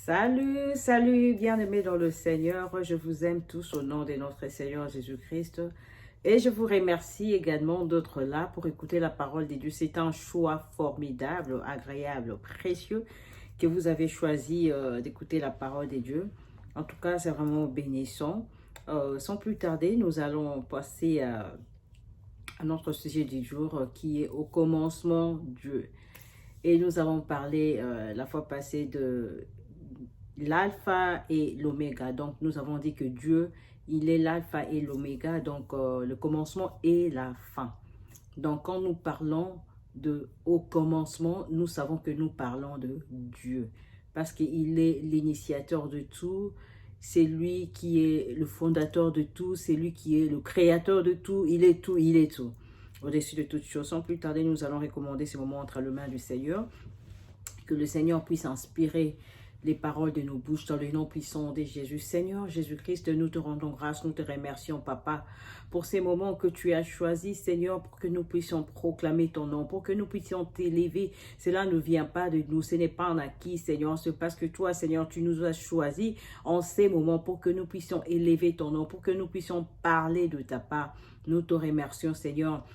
Salut, salut, bien-aimés dans le Seigneur. Je vous aime tous au nom de notre Seigneur Jésus-Christ. Et je vous remercie également d'être là pour écouter la parole de Dieu. C'est un choix formidable, agréable, précieux que vous avez choisi d'écouter la parole de Dieu. En tout cas, c'est vraiment bénissant. Sans plus tarder, nous allons passer à notre sujet du jour qui est au commencement Dieu. Et nous avons parlé la fois passée de l'alpha et l'oméga. Donc, nous avons dit que Dieu, il est l'alpha et l'oméga, donc le commencement et la fin. Donc, quand nous parlons de au commencement, nous savons que nous parlons de Dieu. Parce qu'il est l'initiateur de tout, c'est lui qui est le fondateur de tout, c'est lui qui est le créateur de tout, il est tout, il est tout. Au-dessus de toutes choses, sans plus tarder, nous allons recommander ce moment entre les mains du Seigneur. Que le Seigneur puisse inspirer les paroles de nos bouches dans le nom puissant de Jésus. Seigneur Jésus-Christ, nous te rendons grâce, nous te remercions, Papa, pour ces moments que tu as choisis, Seigneur, pour que nous puissions proclamer ton nom, pour que nous puissions t'élever. Cela ne vient pas de nous, ce n'est pas un acquis, Seigneur, c'est parce que toi, Seigneur, tu nous as choisis en ces moments pour que nous puissions élever ton nom, pour que nous puissions parler de ta part. Nous te remercions, Seigneur.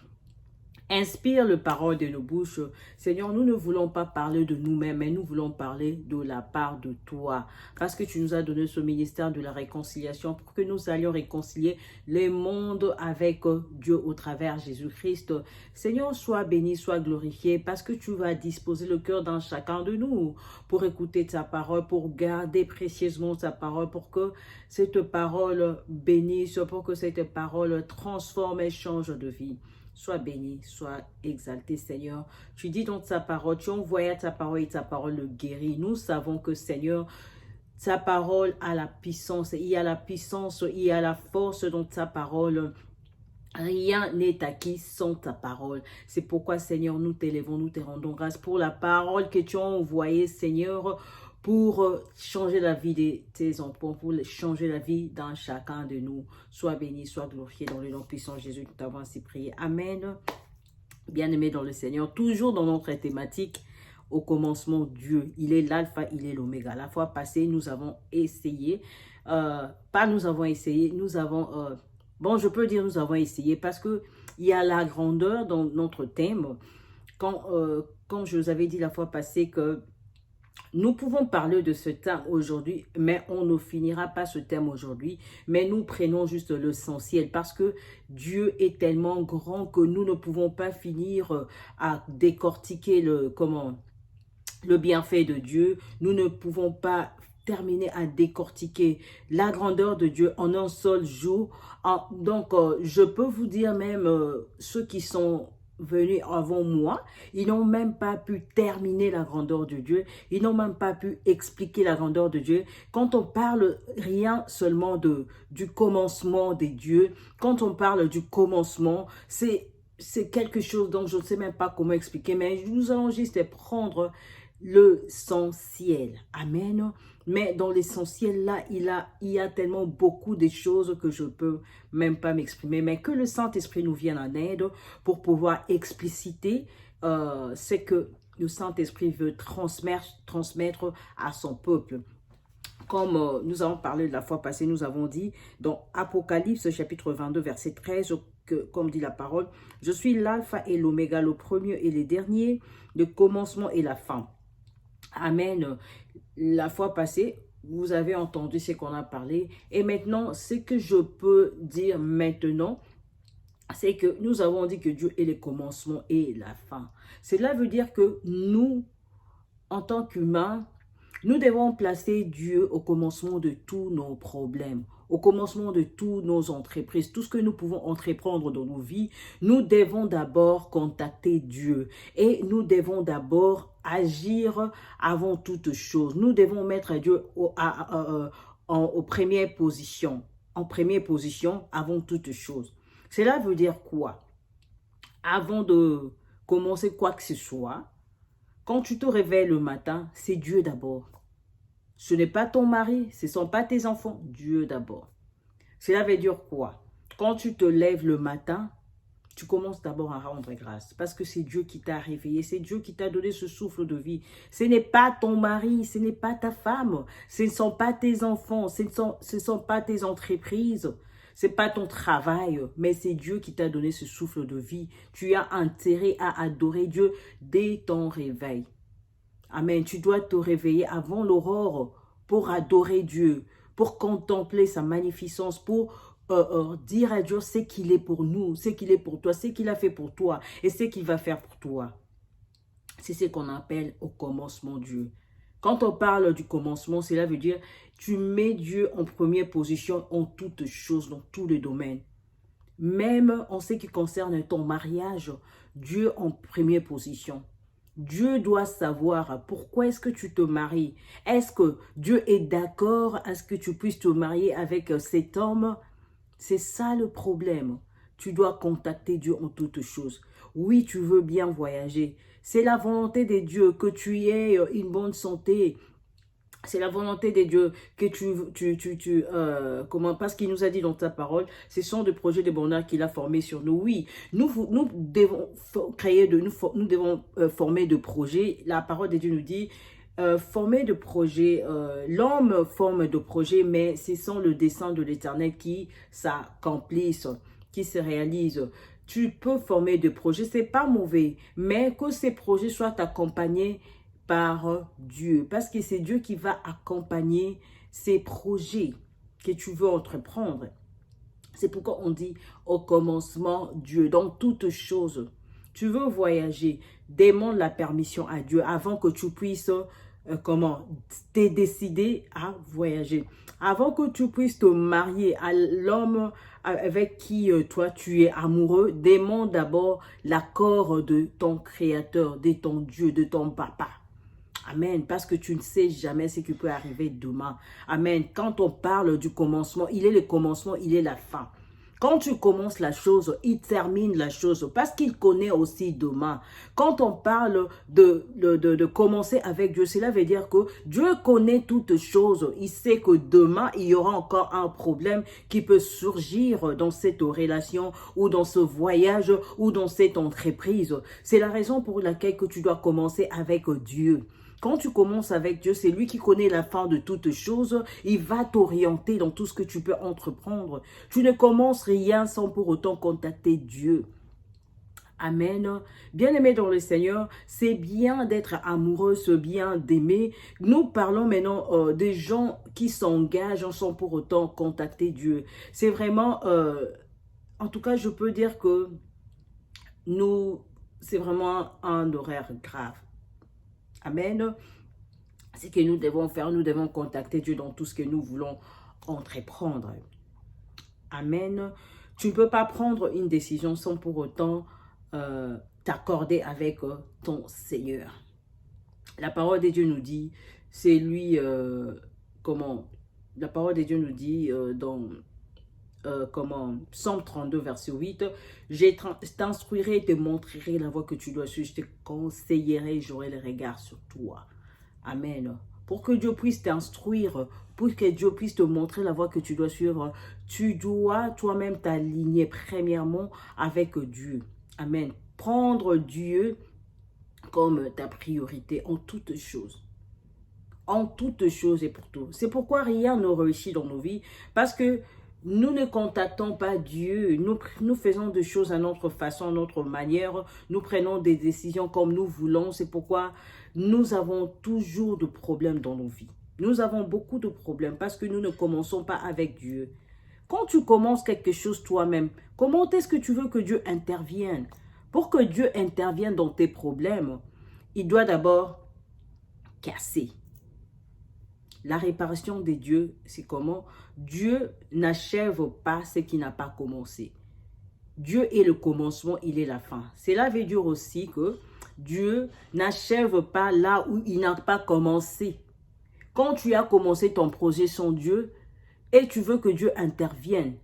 Inspire le parole de nos bouches. Seigneur, nous ne voulons pas parler de nous-mêmes, mais nous voulons parler de la part de toi. Parce que tu nous as donné ce ministère de la réconciliation pour que nous allions réconcilier les mondes avec Dieu au travers Jésus-Christ. Seigneur, sois béni, sois glorifié parce que tu vas disposer le cœur d'un chacun de nous pour écouter ta parole, pour garder précieusement ta parole, pour que cette parole bénisse, pour que cette parole transforme et change de vie. Sois béni, sois exalté, Seigneur. Tu dis dans ta parole, tu envoies ta parole et ta parole le guérit. Nous savons que, Seigneur, ta parole a la puissance. Il y a la puissance, il y a la force dans ta parole. Rien n'est acquis sans ta parole. C'est pourquoi, Seigneur, nous t'élèvons, nous te rendons grâce pour la parole que tu as envoyée, Seigneur, pour changer la vie de tes enfants, pour changer la vie d'un chacun de nous. Sois béni, sois glorifié dans le nom puissant de Jésus. Nous t'avons ainsi prié. Amen. Bien-aimé dans le Seigneur, toujours dans notre thématique, au commencement, Dieu. Il est l'alpha, il est l'oméga. La fois passée, nous avons essayé, nous avons essayé, nous avons... bon, je peux dire nous avons essayé parce que il y a la grandeur dans notre thème. Quand je vous avais dit la fois passée que nous pouvons parler de ce thème aujourd'hui, mais on ne finira pas ce thème aujourd'hui. Mais nous prenons juste l'essentiel parce que Dieu est tellement grand que nous ne pouvons pas finir à décortiquer le bienfait de Dieu. Nous ne pouvons pas terminer à décortiquer la grandeur de Dieu en un seul jour. Donc, je peux vous dire même ceux qui sont venus avant moi, ils n'ont même pas pu terminer la grandeur de Dieu, ils n'ont même pas pu expliquer la grandeur de Dieu. Quand on parle rien seulement du commencement des dieux, quand on parle du commencement, c'est quelque chose dont je ne sais même pas comment expliquer, mais nous allons juste prendre l'essentiel. Amen. Mais dans l'essentiel, là, il y a tellement beaucoup de choses que je ne peux même pas m'exprimer. Mais que le Saint-Esprit nous vienne en aide pour pouvoir expliciter ce que le Saint-Esprit veut transmettre à son peuple. Comme nous avons parlé de la fois passée, nous avons dit dans Apocalypse chapitre 22, verset 13, comme dit la parole, « Je suis l'alpha et l'oméga, le premier et le dernier, le commencement et la fin. » Amen. La fois passée, vous avez entendu ce qu'on a parlé. Et maintenant, ce que je peux dire maintenant, c'est que nous avons dit que Dieu est le commencement et la fin. Cela veut dire que nous, en tant qu'humains, nous devons placer Dieu au commencement de tous nos problèmes, au commencement de toutes nos entreprises, tout ce que nous pouvons entreprendre dans nos vies. Nous devons d'abord contacter Dieu et nous devons d'abord agir avant toute chose. Nous devons mettre Dieu en première position avant toute chose. Cela veut dire quoi? Avant de commencer quoi que ce soit, quand tu te réveilles le matin, c'est Dieu d'abord. Ce n'est pas ton mari, ce ne sont pas tes enfants, Dieu d'abord. Cela veut dire quoi? Quand tu te lèves le matin, tu commences d'abord à rendre grâce parce que c'est Dieu qui t'a réveillé, c'est Dieu qui t'a donné ce souffle de vie. Ce n'est pas ton mari, ce n'est pas ta femme, ce ne sont pas tes enfants, ce ne sont pas tes entreprises, ce n'est pas ton travail, mais c'est Dieu qui t'a donné ce souffle de vie. Tu as intérêt à adorer Dieu dès ton réveil. Amen. Tu dois te réveiller avant l'aurore pour adorer Dieu, pour contempler sa magnificence, pour dire à Dieu ce qu'il est pour nous, ce qu'il est pour toi, ce qu'il a fait pour toi et ce qu'il va faire pour toi. C'est ce qu'on appelle au commencement Dieu. Quand on parle du commencement, cela veut dire tu mets Dieu en première position en toutes choses, dans tous les domaines. Même en ce qui concerne ton mariage, Dieu en première position. Dieu doit savoir pourquoi est-ce que tu te maries. Est-ce que Dieu est d'accord à ce que tu puisses te marier avec cet homme? C'est ça le problème. Tu dois contacter Dieu en toutes choses. Oui, tu veux bien voyager. C'est la volonté de Dieu que tu aies une bonne santé. C'est la volonté de Dieu que parce qu'il nous a dit dans ta parole, ce sont des projets de bonheur qu'il a formés sur nous. Oui, nous devons former de projets. La parole de Dieu nous dit, former de projets, l'homme forme de projets, mais ce sont le dessein de l'Éternel qui s'accomplissent, qui se réalisent. Tu peux former de projets, c'est pas mauvais, mais que ces projets soient accompagnés par Dieu, parce que c'est Dieu qui va accompagner ces projets que tu veux entreprendre. C'est pourquoi on dit au commencement Dieu, dans toutes choses. Tu veux voyager, demande la permission à Dieu avant que tu puisses t'es décidé à voyager. Avant que tu puisses te marier à l'homme avec qui toi tu es amoureux, demande d'abord l'accord de ton créateur, de ton Dieu, de ton papa. Amen. Parce que tu ne sais jamais ce qui peut arriver demain. Amen. Quand on parle du commencement, il est le commencement, il est la fin. Quand tu commences la chose, il termine la chose parce qu'il connaît aussi demain. Quand on parle de commencer avec Dieu, cela veut dire que Dieu connaît toutes choses. Il sait que demain, il y aura encore un problème qui peut surgir dans cette relation ou dans ce voyage ou dans cette entreprise. C'est la raison pour laquelle que tu dois commencer avec Dieu. Quand tu commences avec Dieu, c'est lui qui connaît la fin de toutes choses. Il va t'orienter dans tout ce que tu peux entreprendre. Tu ne commences rien sans pour autant contacter Dieu. Amen. Bien-aimé dans le Seigneur, c'est bien d'être amoureux, c'est bien d'aimer. Nous parlons maintenant des gens qui s'engagent sans pour autant contacter Dieu. C'est vraiment, en tout cas, je peux dire que c'est vraiment un horaire grave. Amen. C'est ce que nous devons faire. Nous devons contacter Dieu dans tout ce que nous voulons entreprendre. Amen. Tu ne peux pas prendre une décision sans pour autant t'accorder avec ton Seigneur. La parole de Dieu nous dit, c'est lui, la parole de Dieu nous dit dans Psaume 32, verset 8, « Je t'instruirai et te montrerai la voie que tu dois suivre, je te conseillerai et j'aurai le regard sur toi. » Amen. Pour que Dieu puisse t'instruire, pour que Dieu puisse te montrer la voie que tu dois suivre, tu dois toi-même t'aligner premièrement avec Dieu. Amen. Prendre Dieu comme ta priorité en toutes choses. En toutes choses et pour tout. C'est pourquoi rien ne réussit dans nos vies, parce que nous ne contactons pas Dieu, nous faisons des choses à notre façon, à notre manière, nous prenons des décisions comme nous voulons, c'est pourquoi nous avons toujours de problèmes dans nos vies. Nous avons beaucoup de problèmes parce que nous ne commençons pas avec Dieu. Quand tu commences quelque chose toi-même, comment est-ce que tu veux que Dieu intervienne? Pour que Dieu intervienne dans tes problèmes, il doit d'abord casser. La réparation de Dieu, c'est comment? Dieu n'achève pas ce qui n'a pas commencé. Dieu est le commencement, il est la fin. Cela veut dire aussi que Dieu n'achève pas là où il n'a pas commencé. Quand tu as commencé ton projet sans Dieu et tu veux que Dieu intervienne,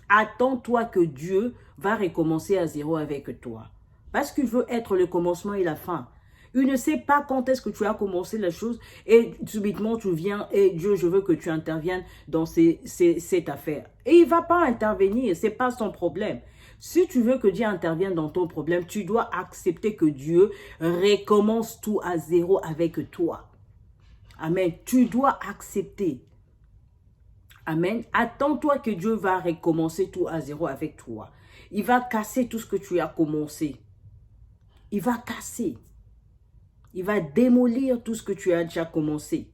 attends-toi que Dieu va recommencer à zéro avec toi. Parce qu'il veut être le commencement et la fin. Il ne sait pas quand est-ce que tu as commencé la chose et subitement tu viens et Dieu, je veux que tu interviennes dans cette affaire. Et il ne va pas intervenir, ce n'est pas son problème. Si tu veux que Dieu intervienne dans ton problème, tu dois accepter que Dieu recommence tout à zéro avec toi. Amen. Tu dois accepter. Amen. Attends-toi que Dieu va recommencer tout à zéro avec toi. Il va casser tout ce que tu as commencé. Il va casser. Il va démolir tout ce que tu as déjà commencé.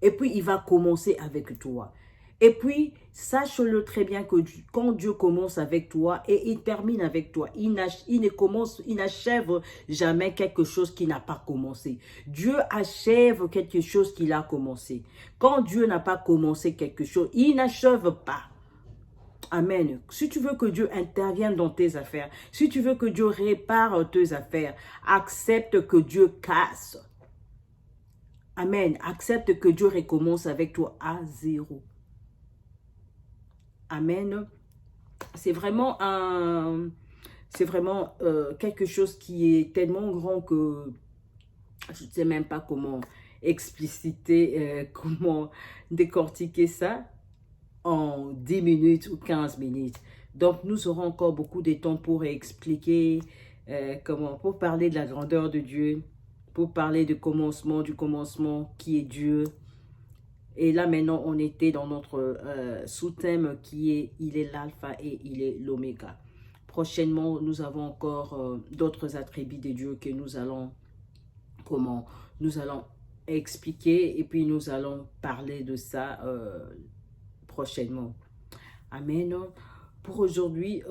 Et puis, il va commencer avec toi. Et puis, sache-le très bien que quand Dieu commence avec toi et il termine avec toi, il n'achève jamais quelque chose qui n'a pas commencé. Dieu achève quelque chose qu'il a commencé. Quand Dieu n'a pas commencé quelque chose, il n'achève pas. Amen. Si tu veux que Dieu intervienne dans tes affaires, si tu veux que Dieu répare tes affaires, accepte que Dieu casse. Amen. Accepte que Dieu recommence avec toi à zéro. Amen. C'est vraiment quelque chose qui est tellement grand que je ne sais même pas comment expliciter, comment décortiquer ça en 10 minutes ou 15 minutes. Donc, nous aurons encore beaucoup de temps pour expliquer pour parler de la grandeur de Dieu, pour parler du commencement qui est Dieu. Et là, maintenant, on était dans notre sous-thème qui est « Il est l'alpha et il est l'oméga ». Prochainement, nous avons encore d'autres attributs de Dieu que nous allons expliquer et puis nous allons parler de ça prochainement. Amen. Pour aujourd'hui,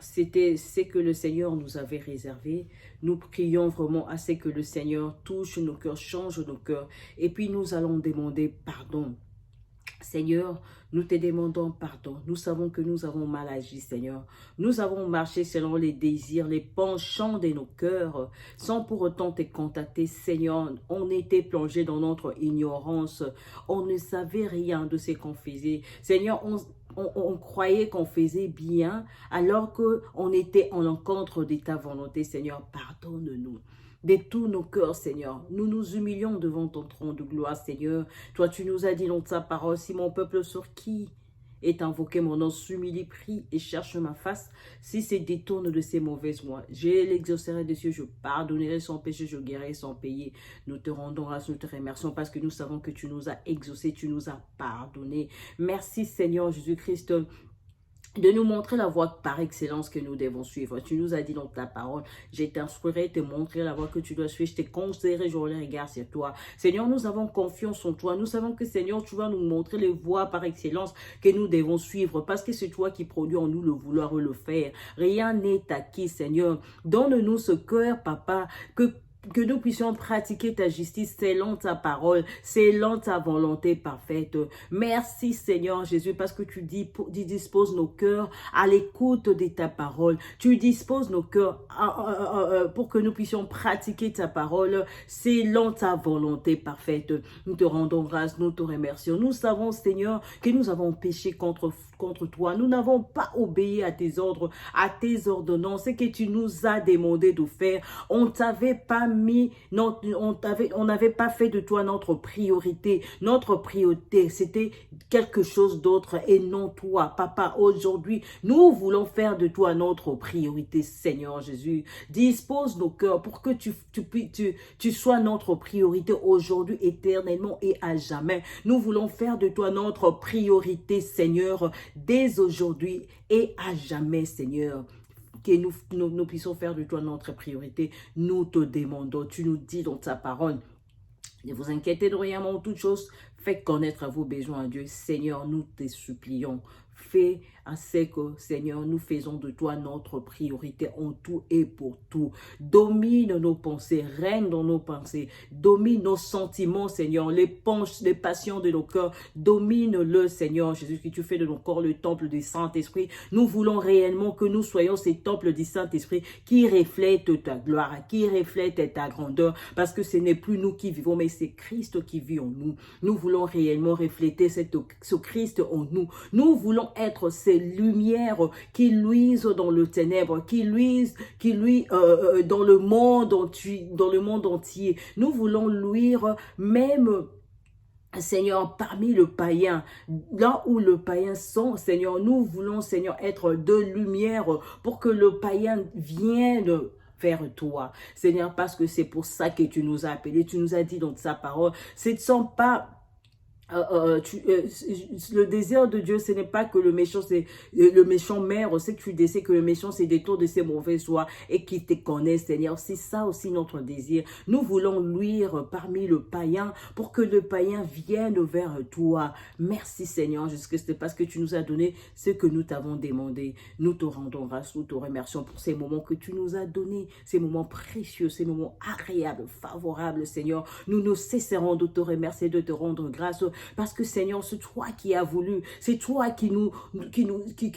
c'était ce que le Seigneur nous avait réservé. Nous prions vraiment à ce que le Seigneur touche nos cœurs, change nos cœurs. Et puis nous allons demander pardon. Seigneur, nous te demandons pardon. Nous savons que nous avons mal agi, Seigneur. Nous avons marché selon les désirs, les penchants de nos cœurs, sans pour autant te contacter, Seigneur. On était plongé dans notre ignorance. On ne savait rien de ce qu'on faisait. Seigneur, on croyait qu'on faisait bien, alors qu'on était en l'encontre de ta volonté, Seigneur. Pardonne-nous. De tous nos cœurs, Seigneur. Nous nous humilions devant ton trône de gloire, Seigneur. Toi, tu nous as dit dans ta parole, si mon peuple sur qui est invoqué mon nom s'humilie, prie et cherche ma face, si se détourne de ses mauvaises voies, je l'exaucerai des cieux, je pardonnerai son péché, je guérirai son pays. Nous te rendons grâce, nous te remercions parce que nous savons que tu nous as exaucés, tu nous as pardonné. Merci, Seigneur Jésus-Christ, de nous montrer la voie par excellence que nous devons suivre. Tu nous as dit dans ta parole, je t'instruirai, te montrer la voie que tu dois suivre, je te conseillerai, j'aurai le regard sur toi. Seigneur, nous avons confiance en toi. Nous savons que, Seigneur, tu vas nous montrer les voies par excellence que nous devons suivre parce que c'est toi qui produis en nous le vouloir et le faire. Rien n'est acquis, Seigneur. Donne-nous ce cœur, Papa, que nous puissions pratiquer ta justice selon ta parole, selon ta volonté parfaite. Merci Seigneur Jésus parce que tu disposes nos cœurs à l'écoute de ta parole. Tu disposes nos cœurs pour que nous puissions pratiquer ta parole selon ta volonté parfaite. Nous te rendons grâce, nous te remercions. Nous savons Seigneur que nous avons péché contre toi. Nous n'avons pas obéi à tes ordres, à tes ordonnances, ce que tu nous as demandé de faire. On t'avait pas on n'avait pas fait de toi notre priorité. Notre priorité, c'était quelque chose d'autre et non toi. Papa, aujourd'hui, nous voulons faire de toi notre priorité, Seigneur Jésus. Dispose nos cœurs pour que tu sois notre priorité aujourd'hui, éternellement et à jamais. Nous voulons faire de toi notre priorité, Seigneur, dès aujourd'hui et à jamais, Seigneur. Que nous puissions faire de toi notre priorité. Nous te demandons, tu nous dis dans ta parole, ne vous inquiétez de rien, mais en toute chose, faites connaître vos besoins à Dieu. Seigneur, nous te supplions. Fais à ce que, Seigneur, nous faisons de toi notre priorité en tout et pour tout. Domine nos pensées, règne dans nos pensées, domine nos sentiments, Seigneur, les passions de nos cœurs, domine-le, Seigneur Jésus, que tu fais de nos corps le temple du Saint-Esprit. Nous voulons réellement que nous soyons ces temples du Saint-Esprit qui reflètent ta gloire, qui reflètent ta grandeur, parce que ce n'est plus nous qui vivons, mais c'est Christ qui vit en nous. Nous voulons réellement refléter ce Christ en nous. Nous voulons être ces lumières qui luisent dans le ténèbre, qui luisent dans le monde entier. Nous voulons luire même Seigneur, parmi le païen, là où le païen sont, Seigneur, nous voulons, Seigneur, être de lumière pour que le païen vienne vers toi. Seigneur, parce que c'est pour ça que tu nous as appelés, tu nous as dit dans sa parole, ce ne sont pas... le désir de Dieu, ce n'est pas que le méchant meurt, c'est que tu décides que le méchant se détourne de ses mauvaises voies et qu'il te connaît, Seigneur. C'est ça aussi notre désir. Nous voulons luire parmi le païen pour que le païen vienne vers toi. Merci, Seigneur, Jésus-Christ, parce que tu nous as donné ce que nous t'avons demandé. Nous te rendons grâce, nous te remercions pour ces moments que tu nous as donnés, ces moments précieux, ces moments agréables, favorables, Seigneur. Nous ne cesserons de te remercier, de te rendre grâce. Parce que Seigneur, c'est toi qui as voulu, c'est toi qui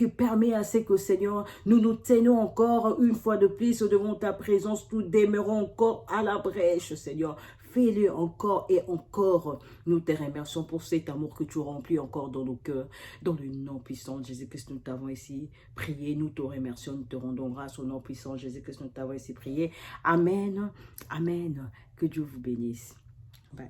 permet à ce que Seigneur, nous nous tenons encore une fois de plus devant ta présence, nous demeurons encore à la brèche, Seigneur. Fais-le encore et encore. Nous te remercions pour cet amour que tu remplis encore dans nos cœurs. Dans le nom puissant de Jésus-Christ, nous t'avons ici prié. Nous te remercions, nous te rendons grâce au nom puissant de Jésus-Christ, nous t'avons ici prié. Amen. Amen. Que Dieu vous bénisse. Bye.